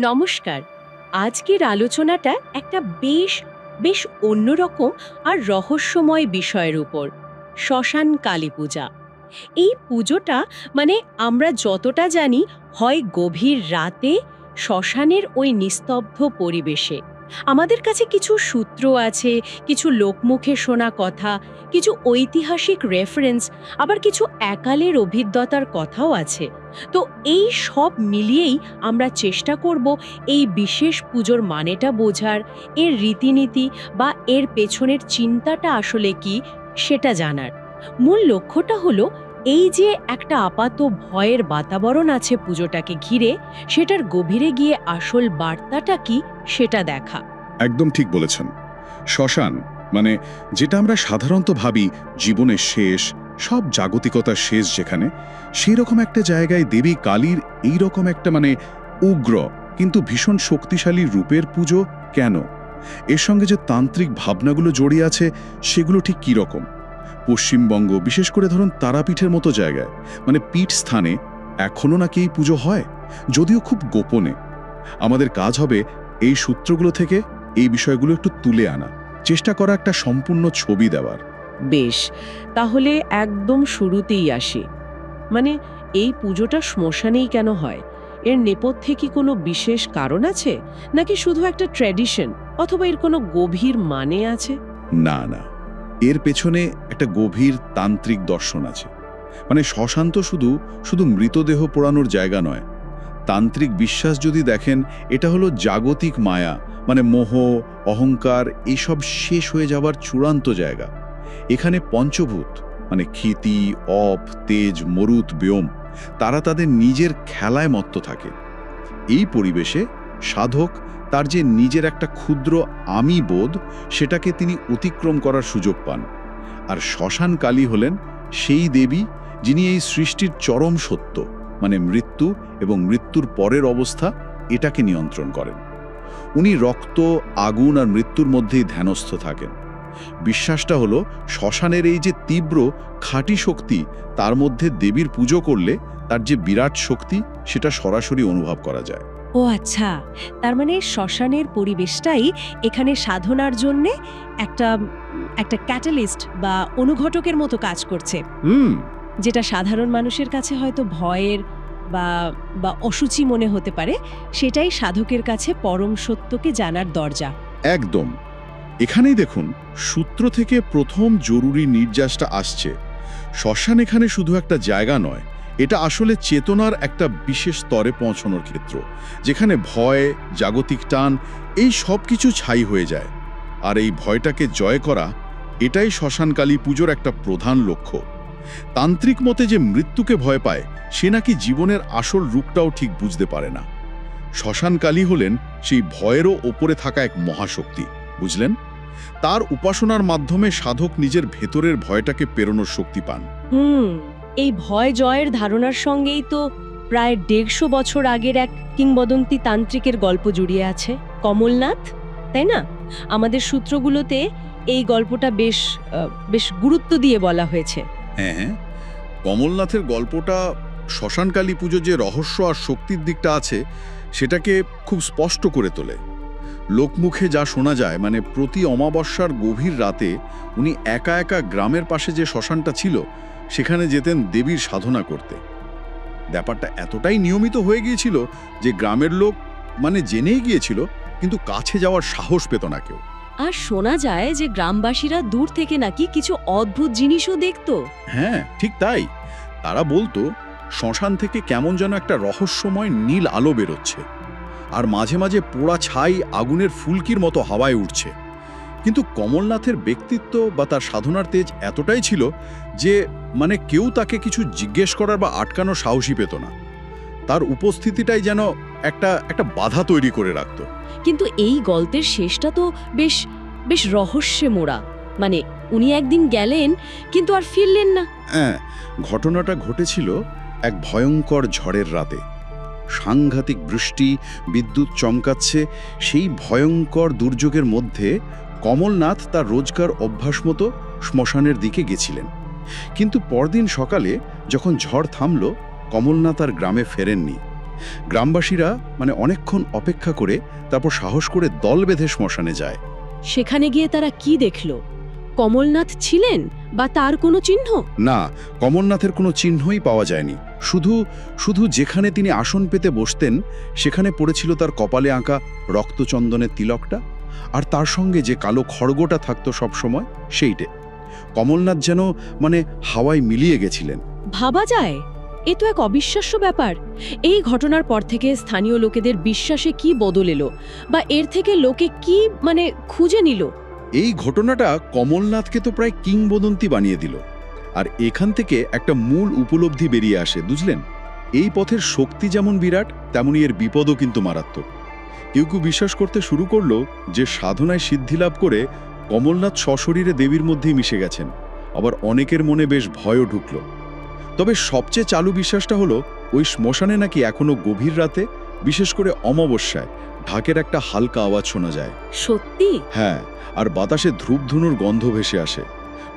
নমস্কার। আজকের আলোচনাটা একটা বেশ বেশ অন্যরকম আর রহস্যময় বিষয়ের উপর, শ্মশান কালী পূজা। এই পুজোটা মানে আমরা যতটা জানি হয় গভীর রাতে শ্মশানের ওই নিস্তব্ধ পরিবেশে। আমাদের কাছে কিছু সূত্র আছে, কিছু লোকমুখে শোনা কথা, কিছু ঐতিহাসিক রেফারেন্স, আবার কিছু একালের অভিজ্ঞতার কথাও আছে। তো এই সব মিলিয়েই আমরা চেষ্টা করব এই বিশেষ পুজোর মানেটা বোঝার, এর রীতিনীতি বা এর পেছনের চিন্তাটা আসলে কি সেটা জানার। মূল লক্ষ্যটা হলো এই যে একটা আপাত ভয়ের বাতাবরণ আছে পুজোটাকে ঘিরে, সেটার গভীরে গিয়ে আসল বার্তাটা কি সেটা দেখা। একদম ঠিক বলেছেন। শ্মশান মানে যেটা আমরা সাধারণত ভাবি জীবনের শেষ, সব জাগতিকতার শেষ, যেখানে সেই রকম একটা জায়গায় দেবী কালীর এই রকম একটা উগ্র কিন্তু ভীষণ শক্তিশালী রূপের পুজো কেন? এর সঙ্গে যে তান্ত্রিক ভাবনাগুলো জড়িয়ে আছে সেগুলো ঠিক কী রকম? পশ্চিমবঙ্গ, বিশেষ করে ধরুন তারাপীঠের মতো জায়গায় পীঠ স্থানে এখনও নাকি এই পুজো হয়, যদিও খুব গোপনে। আমাদের কাজ হবে এই সূত্রগুলো থেকে এই বিষয়গুলো একটু তুলে আনা, চেষ্টা করা একটা সম্পূর্ণ ছবি দেওয়ার। বেশ, তাহলে একদম শুরুতেই আসি। এই পুজোটা শ্মশানেই কেন হয়? এর নেপথ্যে কি কোনো বিশেষ কারণ আছে, নাকি শুধু একটা ট্র্যাডিশন, অথবা এর কোনো গভীর মানে আছে? না না, এর পেছনে একটা গভীর তান্ত্রিক দর্শন আছে। শ্মশান তো শুধু শুধু মৃতদেহ পোড়ানোর জায়গা নয়। তান্ত্রিক বিশ্বাস যদি দেখেন, এটা হলো জাগতিক মায়া, মোহ, অহংকার এইসব শেষ হয়ে যাবার চূড়ান্ত জায়গা। এখানে পঞ্চভূত ক্ষিতি, অপ, তেজ, মরুত, ব্যোম, তারা তাদের নিজের খেলায় মত্ত থাকে। এই পরিবেশে সাধক তার যে নিজের একটা ক্ষুদ্র আমি বোধ, সেটাকে তিনি অতিক্রম করার সুযোগ পান। আর শ্মশান কালী হলেন সেই দেবী যিনি এই সৃষ্টির চরম সত্য, মৃত্যু এবং মৃত্যুর পরের অবস্থা, এটাকে নিয়ন্ত্রণ করেন। উনি রক্ত, আগুন আর মৃত্যুর মধ্যেই ধ্যানস্থ থাকেন। বিশ্বাসটা হলো শ্মশানের এই যে তীব্র খাঁটি শক্তি, তার মধ্যে দেবীর পুজো করলে তার যে বিরাট শক্তি, সেটা সরাসরি অনুভব করা যায়। ও আচ্ছা, তার মানে শ্মশানের পরিবেশটাই এখানে সাধনার জন্যে একটা একটা ক্যাটালিস্ট বা অনুঘটকের মতো কাজ করছে। যেটা সাধারণ মানুষের কাছে হয়তো ভয়ের বা বা অসুচি মনে হতে পারে, সেটাই সাধকের কাছে পরম সত্যকে জানার দরজা। একদম। এখানেই দেখুন, সূত্র থেকে প্রথম জরুরি নির্যাসটা আসছে। শ্মশান এখানে শুধু একটা জায়গা নয়, এটা আসলে চেতনার একটা বিশেষ স্তরে পৌঁছানোর ক্ষেত্র, যেখানে ভয়, জাগতিক টান, এই সব কিছু ছাই হয়ে যায়। আর এই ভয়টাকে জয় করা, এটাই শ্মশান কালী পুজোর একটা প্রধান লক্ষ্য। তান্ত্রিক মতে যে মৃত্যুকে ভয় পায়, সে নাকি জীবনের আসল রূপটাও ঠিক বুঝতে পারে না। শ্মশান কালী হলেন সেই ভয়েরও ওপরে থাকা এক মহাশক্তি, বুঝলেন? তার উপাসনার মাধ্যমে সাধক নিজের ভেতরের ভয়টাকে পেরোনোর শক্তি পান। এই ভয় জয়ের ধারণার সঙ্গেই তো প্রায় 150 বছর আগের এক কিংবদন্তি তান্ত্রিকের গল্প জড়িয়ে আছে, কমলনাথ, তাই না? আমাদের সূত্রগুলোতে এই গল্পটা বেশ বেশ গুরুত্ব দিয়ে বলা হয়েছে। হ্যাঁ, কমলনাথের গল্পটা শ্মশান কালী পুজোর যে রহস্য আর শক্তির দিকটা আছে, সেটাকে খুব স্পষ্ট করে তোলে। লোকমুখে যা শোনা যায়, প্রতি অমাবস্যার গভীর রাতে উনি একা একা গ্রামের পাশে যে শ্মশানটা ছিল, সেখানে যেতেন দেবীর সাধনা করতে। ব্যাপারটা এতটাই নিয়মিত হয়ে গিয়েছিল যে গ্রামের লোক জেনেই গিয়েছিল, কিন্তু কাছে যাওয়ার সাহস পেত না কেউ। আর শোনা যায় যে গ্রামবাসীরা দূর থেকে নাকি কিছু অদ্ভুত জিনিসও দেখত। হ্যাঁ, ঠিক তাই। তারা বলতো শ্মশান থেকে কেমন যেন একটা রহস্যময় নীল আলো বেরোচ্ছে, আর মাঝে মাঝে পোড়া ছাই আগুনের ফুলকির মতো হাওয়ায় উঠছে। কিন্তু কমলনাথের ব্যক্তিত্ব বা তার সাধনার তেজ এতটাই ছিল যে কেউ তাকে কিছু জিজ্ঞেস করার বা আটকানোর সাহসী পেত না। তার উপস্থিতিটাই যেন একটা বাধা তৈরি করে রাখত। কিন্তু এই গল্পের শেষটা তো বেশ বেশ রহস্যে মোড়া। উনি একদিন গেলেন, কিন্তু আর ফিরলেন না। হ্যাঁ, ঘটনাটা ঘটেছিল এক ভয়ঙ্কর ঝড়ের রাতে। সাংঘাতিক বৃষ্টি, বিদ্যুৎ চমকাচ্ছে। সেই ভয়ঙ্কর দুর্যোগের মধ্যে কমলনাথ তার রোজকার অভ্যাস মতো শ্মশানের দিকে গেছিলেন। কিন্তু পরদিন সকালে যখন ঝড় থামল, কমলনাথ আর গ্রামে ফেরেননি। গ্রামবাসীরা অনেকক্ষণ অপেক্ষা করে তারপর সাহস করে দল বেঁধে শ্মশানে যায়। সেখানে গিয়ে তারা কি দেখল? কমলনাথ ছিলেন বা তার কোনো চিহ্ন? না, কমলনাথের কোনো চিহ্নই পাওয়া যায়নি। শুধু শুধু যেখানে তিনি আসন পেতে বসতেন সেখানে পড়েছিল তার কপালে আঁকা রক্তচন্দনের তিলকটা, আর তার সঙ্গে যে কালো খড়গটা থাকতো সবসময় সেইটে। কমলনাথ যেন হাওয়ায় মিলিয়ে গেছিলেন। ভাবা যায়, এ তো এক অবিশ্বাস্য ব্যাপার। এই ঘটনার পর থেকে স্থানীয় লোকেদের বিশ্বাসে কি বদল এলো, বা এর থেকে লোকে কি খুঁজে নিল? এই ঘটনাটা কমলনাথকে তো প্রায় কিংবদন্তি বানিয়ে দিল। আর এখান থেকে একটা মূল উপলব্ধি বেরিয়ে আসে, বুঝলেন? এই পথের শক্তি যেমন বিরাট, তেমনি এর বিপদও কিন্তু মারাত্মক। কেউ কেউ বিশ্বাস করতে শুরু করলো যে সাধনায় সিদ্ধিলাভ করে কমলনাথ সশরীরে দেবীর মধ্যেই মিশে গেছেন। আবার অনেকের মনে বেশ ভয়ও ঢুকল। তবে সবচেয়ে চালু বিশ্বাসটা হলো ওই শ্মশানে নাকি এখনো গভীর রাতে, বিশেষ করে অমাবস্যায়, ঢাকের একটা হালকা আওয়াজ শোনা যায়। সত্যি? হ্যাঁ, আর বাতাসে ধূপধুনুর গন্ধ ভেসে আসে।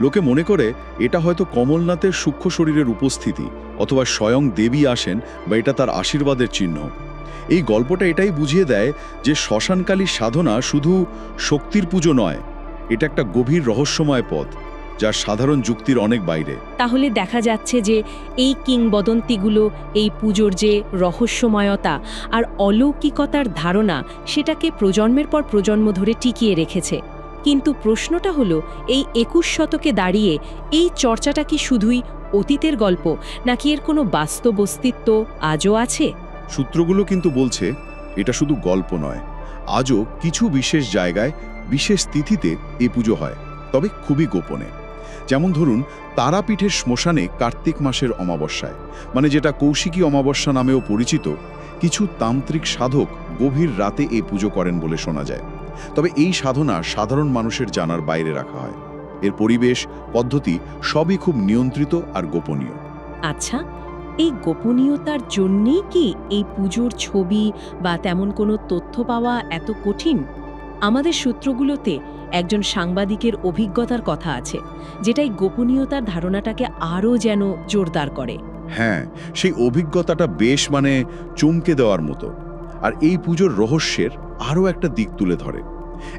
লোকে মনে করে এটা হয়তো কমলনাথের সূক্ষ্ম শরীরের উপস্থিতি, অথবা স্বয়ং দেবী আসেন, বা এটা তার আশীর্বাদের চিহ্ন। এই গল্পটা এটাই বুঝিয়ে দেয় যে শ্মশানকালীর সাধনা শুধু শক্তির পুজো নয়, এটা একটা গভীর রহস্যময় পথ, যা সাধারণ যুক্তির অনেক বাইরে। তাহলে দেখা যাচ্ছে যে এই কিংবদন্তিগুলো এই পুজোর যে রহস্যময়তা আর অলৌকিকতার ধারণা, সেটাকে প্রজন্মের পর প্রজন্ম ধরে টিকিয়ে রেখেছে। কিন্তু প্রশ্নটা হলো, এই 21 শতকে দাঁড়িয়ে এই চর্চাটা কি শুধুই অতীতের গল্প, নাকি এর কোনো বাস্তব অস্তিত্ব আজও আছে? সূত্রগুলো কিন্তু বলছে এটা শুধু গল্প নয়, আজও কিছু বিশেষ জায়গায় বিশেষ তিথিতে এই পুজো হয়, তবে খুবই গোপনে। যেমন ধরুন, তারাপীঠের শ্মশানে কার্তিক মাসের অমাবস্যায়, যেটা কৌশিকী অমাবস্যা নামেও পরিচিত, কিছু তান্ত্রিক সাধক গভীর রাতে এই পুজো করেন বলে শোনা যায়। তবে এই সাধনা সাধারণ মানুষের জানার বাইরে রাখা হয়। এর পরিবেশ, পদ্ধতি সবই খুব নিয়ন্ত্রিত আর গোপনীয়। আচ্ছা, এই গোপনীয়তার জন্যেই কি এই পুজোর ছবি বা তেমন কোনো তথ্য পাওয়া এত কঠিন? আমাদের সূত্রগুলোতে একজন সাংবাদিকের অভিজ্ঞতার কথা আছে, যেটা এই গোপনীয়তার ধারণাটাকে আরও যেন জোরদার করে। হ্যাঁ, সেই অভিজ্ঞতাটা বেশ চমকে দেওয়ার মতো। আর এই পুজোর রহস্যের আরও একটা দিক তুলে ধরে।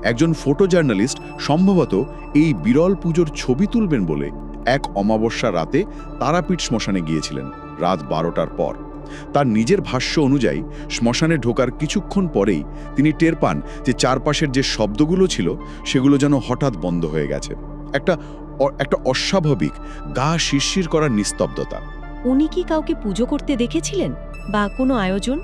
একজন ফটো জার্নালিস্ট সম্ভবত এই বিরল পুজোর ছবি তুলবেন বলে এক অমাবস্যা রাতে তারাপীঠ শ্মশানে গিয়েছিলেন রাত 12টার পর। তার নিজের ভাষ্য অনুযায়ী শ্মশানে ঢোকার কিছুক্ষণ পরেই তিনি টের পান যে চারপাশের যে শব্দগুলো ছিল সেগুলো যেন হঠাৎ বন্ধ হয়ে গেছে। একটা অস্বাভাবিক, গা শিরশির করার নিস্তব্ধতা। উনি কি কাউকে পুজো করতে দেখেছিলেন, বা কোনো আয়োজন?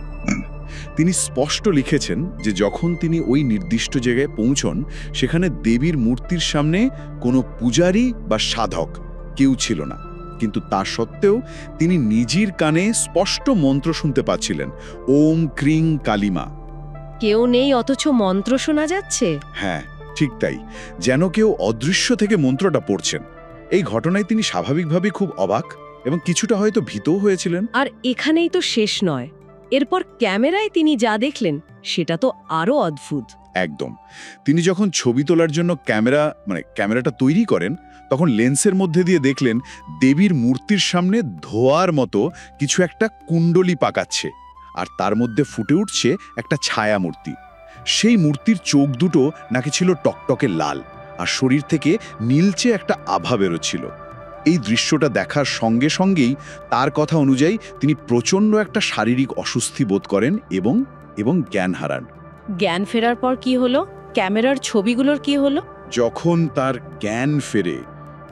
তিনি স্পষ্ট লিখেছেন যে যখন তিনি ওই নির্দিষ্ট জায়গায় পৌঁছন, সেখানে দেবীর মূর্তির সামনে কোনো পূজারী বা সাধক কেউ ছিল না। কিন্তু তা সত্ত্বেও তিনি নিজের কানে স্পষ্ট মন্ত্র শুনতে পাচ্ছিলেন, ওম ক্রিং কালিমা। কেউ নেই অথচ মন্ত্র শোনা যাচ্ছে? হ্যাঁ, ঠিক তাই, যেন কেউ অদৃশ্য থেকে মন্ত্রটা পড়ছেন। এই ঘটনায় তিনি স্বাভাবিকভাবেই খুব অবাক এবং কিছুটা হয়তো ভীতও হয়েছিলেন। আর এখানেই তো শেষ নয়, এরপর ক্যামেরায় তিনি যা দেখলেন সেটা তো আরও অদ্ভুত। একদম। তিনি যখন ছবি তোলার জন্য ক্যামেরাটা তৈরি করেন, তখন লেন্সের মধ্যে দিয়ে দেখলেন দেবীর মূর্তির সামনে ধোয়ার মতো কিছু একটা কুণ্ডলী পাকাচ্ছে, আর তার মধ্যে ফুটে উঠছে একটা ছায়া মূর্তি। সেই মূর্তির চোখ দুটো নাকি ছিল টকটকে লাল, আর শরীর থেকে নীলচে একটা আভা বেরোচ্ছিল। এই দৃশ্যটা দেখার সঙ্গে সঙ্গেই তার কথা অনুযায়ী তিনি প্রচণ্ড একটা শারীরিক অস্বস্তি বোধ করেন এবং জ্ঞান হারান। জ্ঞান ফেরার পর কি হলো? ক্যামেরার ছবিগুলোর কি হলো? যখন তার জ্ঞান ফেরে,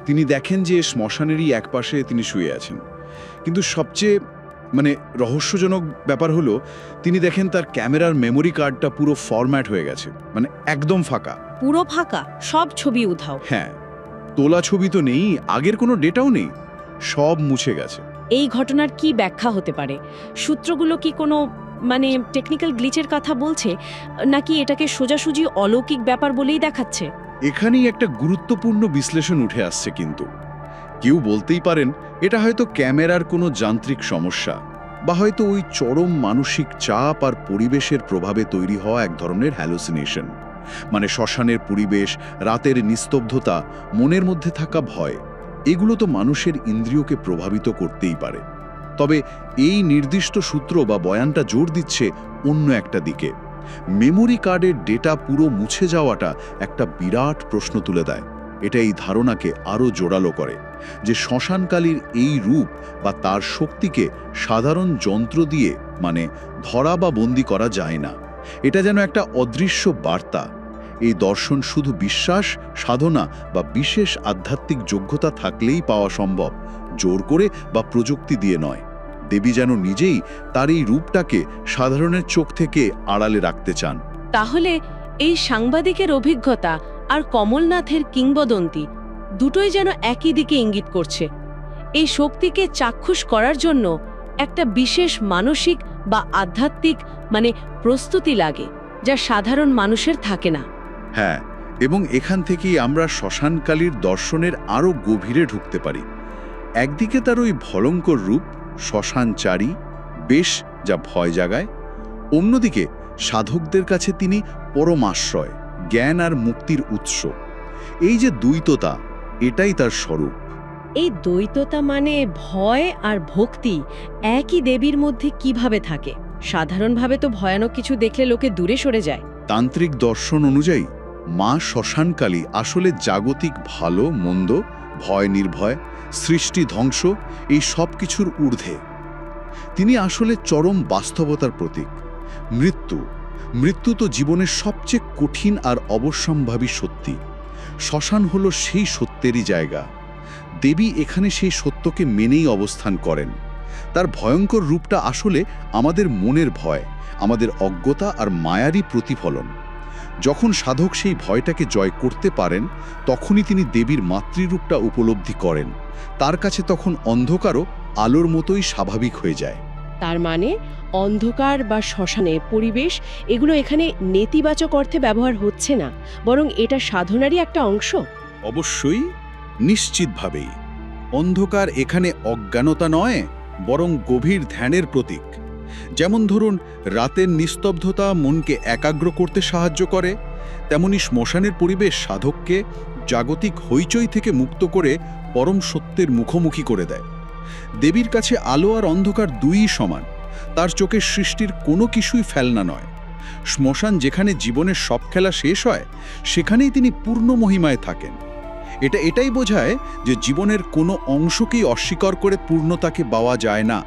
তিনি দেখেন যে শ্মশানেরই একপাশে তিনি শুয়ে আছেন। কিন্তু সবচেয়ে রহস্যজনক ব্যাপার হলো, তিনি দেখেন তার ক্যামেরার মেমোরি কার্ডটা পুরো ফরম্যাট হয়ে গেছে, একদম ফাঁকা। পুরো ফাঁকা? সব ছবি উধাও? হ্যাঁ, তোলা ছবি তো নেই, আগের কোনো ডেটাও নেই, সব মুছে গেছে। এই ঘটনার কি ব্যাখ্যা হতে পারে? সূত্রগুলো কি কোনো টেকনিক্যাল গ্লিচের কথা বলছে, নাকি এটাকে সোজাসুজি অলৌকিক ব্যাপার বলেই দেখাচ্ছে? এখানেই একটা গুরুত্বপূর্ণ বিশ্লেষণ উঠে আসছে। কিন্তু কেউ বলতেই পারেন এটা হয়তো ক্যামেরার কোনো যান্ত্রিক সমস্যা, বা হয়তো ওই চরম মানসিক চাপ আর পরিবেশের প্রভাবে তৈরি হওয়া এক ধরনের হ্যালুসিনেশন। শ্মশানের পরিবেশ, রাতের নিস্তব্ধতা, মনের মধ্যে থাকা ভয়, এগুলো তো মানুষের ইন্দ্রিয়কে প্রভাবিত করতেই পারে। তবে এই নির্দিষ্ট সূত্র বা বয়ানটা জোর দিচ্ছে অন্য একটা দিকে। মেমোরি কার্ডের ডেটা পুরো মুছে যাওয়াটা একটা বিরাট প্রশ্ন তুলে দেয়। এটা এই ধারণাকে আরও জোরালো করে যে শ্মশানকালীর এই রূপ বা তার শক্তিকে সাধারণ যন্ত্র দিয়ে মানে ধরা বা বন্দি করা যায় না। এটা যেন একটা অদৃশ্য বার্তা। এই দর্শন শুধু বিশ্বাস, সাধনা বা বিশেষ আধ্যাত্মিক যোগ্যতা থাকলেই পাওয়া সম্ভব, জোর করে বা প্রযুক্তি দিয়ে নয়। দেবী যেন নিজেই তার এই রূপটাকে সাধারণের চোখ থেকে আড়ালে রাখতে চান। তাহলে এই সাংবাদিকের অভিজ্ঞতা আর কমলনাথের কিংবদন্তি দুটোই যেন একই দিকে ইঙ্গিত করছে। এই শক্তিকে চাক্ষুষ করার জন্য একটা বিশেষ মানসিক বা আধ্যাত্মিক প্রস্তুতি লাগে, যা সাধারণ মানুষের থাকে না। হ্যাঁ, এবং এখান থেকেই আমরা শ্মশানকালীর দর্শনের আরও গভীরে ঢুকতে পারি। একদিকে তার ওই ভয়ঙ্কর রূপ শ্মশানচারী, বেশ যা ভয় জাগায়। অন্যদিকে সাধকদের কাছে তিনি পরমাশ্রয়, জ্ঞান আর মুক্তির উৎস। এই যে দ্বৈততা, এটাই তার স্বরূপ। এই দ্বৈততা ভয় আর ভক্তি একই দেবীর মধ্যে কিভাবে থাকে? সাধারণভাবে তো ভয়ানক কিছু দেখলে লোকে দূরে সরে যায়। তান্ত্রিক দর্শন অনুযায়ী মা শ্মশানকালী আসলে জাগতিক ভালো মন্দ, ভয় নির্ভয়, সৃষ্টি ধ্বংস এই সব কিছুর ঊর্ধ্বে। তিনি আসলে চরম বাস্তবতার প্রতীক। মৃত্যু তো জীবনের সবচেয়ে কঠিন আর অবশ্যম্ভাবী সত্যি। শ্মশান হলো সেই সত্যেরই জায়গা। দেবী এখানে সেই সত্যকে মেনেই অবস্থান করেন। তার ভয়ঙ্কর রূপটা আসলে আমাদের মনের ভয়, আমাদের অজ্ঞতা আর মায়ারই প্রতিফলন। যখন সাধক সেই ভয়টাকে জয় করতে পারেন, তখনই তিনি দেবীর মাতৃরূপটা উপলব্ধি করেন। তার কাছে তখন অন্ধকারও আলোর মতোই স্বাভাবিক হয়ে যায়। তার অন্ধকার বা শ্মশানে পরিবেশ এগুলো এখানে নেতিবাচক অর্থে ব্যবহার হচ্ছে না, বরং এটা সাধনারই একটা অংশ। অবশ্যই, নিশ্চিতভাবেই। অন্ধকার এখানে অজ্ঞানতা নয়, বরং গভীর ধ্যানের প্রতীক। যেমন ধরুন, রাতের নিস্তব্ধতা মনকে একাগ্র করতে সাহায্য করে, তেমনি শ্মশানের পরিবেশ সাধককে জাগতিক হইচই থেকে মুক্ত করে পরম সত্যের মুখোমুখি করে দেয়। দেবীর কাছে আলো আর অন্ধকার দুইই সমান। তার চোখের সৃষ্টির কোনো কিছুই ফেলনা নয়। শ্মশান যেখানে জীবনের সব খেলা শেষ হয়, সেখানেই তিনি পূর্ণ মহিমায় থাকেন। এটাই বোঝায় যে জীবনের কোনো অংশকেই অস্বীকার করে পূর্ণতাকে পাওয়া যায় না,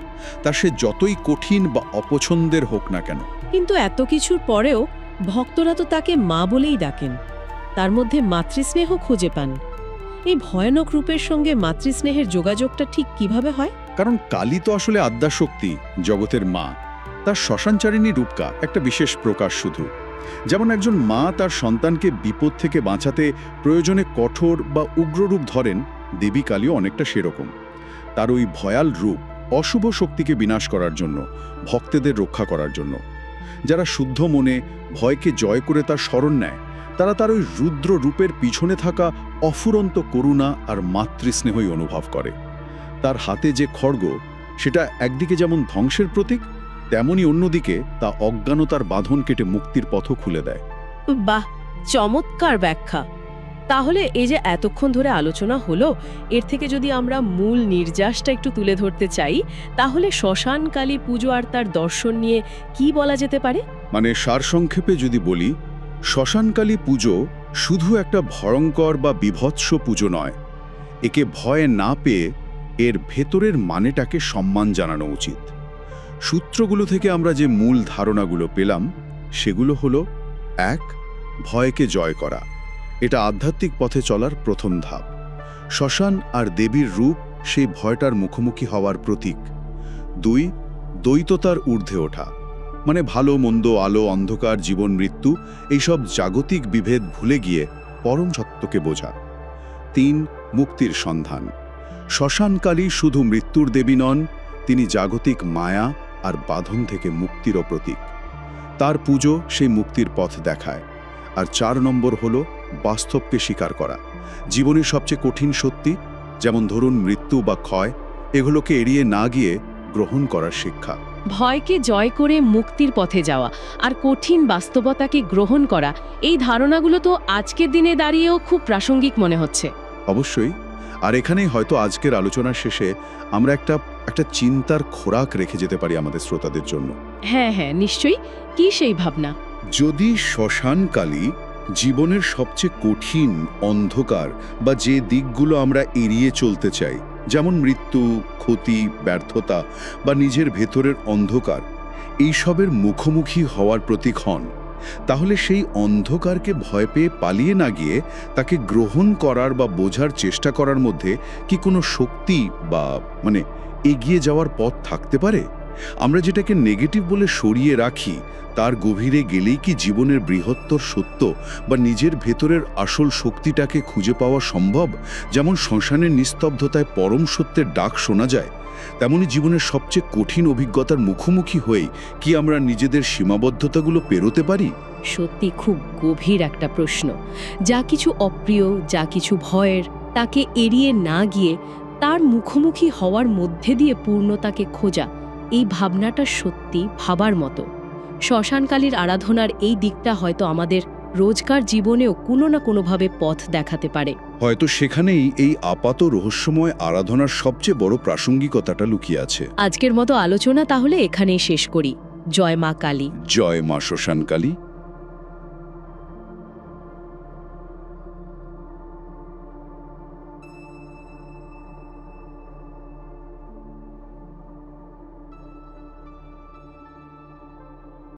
তা সে যতই কঠিন বা অপছন্দের হোক না কেন। কিন্তু এত কিছুর পরেও ভক্তরা তো তাকে মা বলেই ডাকেন, তার মধ্যে মাতৃস্নেহ খুঁজে পান। এই ভয়ানক রূপের সঙ্গে মাতৃস্নেহের যোগাযোগটা ঠিক কিভাবে হয়? কারণ কালী তো আসলে আদ্যাশক্তি, জগতের মা। তার শ্মশানচারিণী রূপকা একটা বিশেষ প্রকাশ শুধু। যেমন একজন মা তার সন্তানকে বিপদ থেকে বাঁচাতে প্রয়োজনে কঠোর বা উগ্র রূপ ধরেন, দেবী কালীও অনেকটা সেরকম। তার ওই ভয়াল রূপ অশুভ শক্তিকে বিনাশ করার জন্য, ভক্তদের রক্ষা করার জন্য। যারা শুদ্ধ মনে ভয়কে জয় করে তার শরণ নেয়, তারা তার ওই রুদ্র রূপের পিছনে থাকা অফুরন্ত করুণা আর মাতৃস্নেহই অনুভব করে। তার হাতে যে খড়গ, সেটা একদিকে যেমন ধ্বংসের প্রতীক, তেমনি অন্যদিকে তা অজ্ঞানতার বাঁধন কেটে মুক্তির পথও খুলে দেয়। বাহ, চমৎকার ব্যাখ্যা। তাহলে এই যে এতক্ষণ ধরে আলোচনা হলো, এর থেকে যদি আমরা মূল নির্যাসটা একটু তুলে ধরতে চাই, তাহলে শ্মশান কালী পুজো আর তার দর্শন নিয়ে কি বলা যেতে পারে? সারসংক্ষেপে যদি বলি, শ্মশানকালী পুজো শুধু একটা ভয়ঙ্কর বা বিভৎস পুজো নয়। একে ভয় না পেয়ে এর ভেতরের মানেটাকে সম্মান জানানো উচিত। সূত্রগুলো থেকে আমরা যে মূল ধারণাগুলো পেলাম, সেগুলো হলো: 1. ভয়কে জয় করা। এটা আধ্যাত্মিক পথে চলার প্রথম ধাপ। শ্মশান আর দেবীর রূপ সেই ভয়টার মুখোমুখি হওয়ার প্রতীক। 2. দ্বৈততার ঊর্ধ্বে ওঠা, ভালো মন্দ, আলো অন্ধকার, জীবন মৃত্যু এইসব জাগতিক বিভেদ ভুলে গিয়ে পরম সত্যকে বোঝা। 3. মুক্তির সন্ধান। শ্মশানকালী শুধু মৃত্যুর দেবী নন, তিনি জাগতিক মায়া আর বাঁধন থেকে মুক্তিরও প্রতীক। তার পুজো সেই মুক্তির পথ দেখায়। আর 4 নম্বর হলো বাস্তবকে স্বীকার করা। জীবনের সবচেয়ে কঠিন সত্যি, যেমন ধরুন মৃত্যু বা ক্ষয়, এগুলোকে এড়িয়ে না গিয়ে গ্রহণ করার শিক্ষা। ভয়কে জয় করে মুক্তির পথে যাওয়া আর কঠিন বাস্তবতাকে গ্রহণ করা, এই ধারণাগুলো তো আজকের দিনে দাঁড়িয়েও খুব প্রাসঙ্গিক মনে হচ্ছে। অবশ্যই। আর এখানেই হয়তো আজকের আলোচনার শেষে আমরা একটা চিন্তার খোরাক রেখে যেতে পারি আমাদের শ্রোতাদের জন্য। হ্যাঁ হ্যাঁ, নিশ্চয়ই। কি সেই ভাবনা? যদি শ্মশানকালী জীবনের সবচেয়ে কঠিন অন্ধকার বা যে দিকগুলো আমরা এড়িয়ে চলতে চাই, যেমন মৃত্যু, ক্ষতি, ব্যর্থতা বা নিজের ভেতরের অন্ধকার, এইসবের মুখোমুখি হওয়ার প্রতীক হন, তাহলে সেই অন্ধকারকে ভয় পেয়ে পালিয়ে না গিয়ে তাকে গ্রহণ করার বা বোঝার চেষ্টা করার মধ্যে কি কোনো শক্তি বা এগিয়ে যাওয়ার পথ থাকতে পারে? আমরা যেটাকে নেগেটিভ বলে সরিয়ে রাখি, তার গভীরে গেলেই কি জীবনের বৃহত্তর সত্য বা নিজের ভেতরের আসল শক্তিটাকে খুঁজে পাওয়া সম্ভব? যেমন শ্মশানের নিস্তব্ধতায় পরম সত্যের ডাক শোনা যায়, তেমনি জীবনের সবচেয়ে কঠিন অভিজ্ঞতার মুখোমুখি হয়েই কি আমরা নিজেদের সীমাবদ্ধতাগুলো পেরোতে পারি? সত্যি খুব গভীর একটা প্রশ্ন। যা কিছু অপ্রিয়, যা কিছু ভয়ের, তাকে এড়িয়ে না গিয়ে তার মুখোমুখি হওয়ার মধ্যে দিয়ে পূর্ণতাকে খোঁজা, এই ভাবনাটা সত্যি ভাবার মতো। শ্মশানকালীর আরাধনার এই দিকটা হয়তো আমাদের রোজকার জীবনেও কোনো না কোনোভাবে পথ দেখাতে পারে। হয়তো সেখানেই এই আপাত রহস্যময় আরাধনার সবচেয়ে বড় প্রাসঙ্গিকতাটা লুকিয়ে আছে। আজকের মতো আলোচনা তাহলে এখানেই শেষ করি। জয় মা কালী। জয় মা শ্মশানকালী।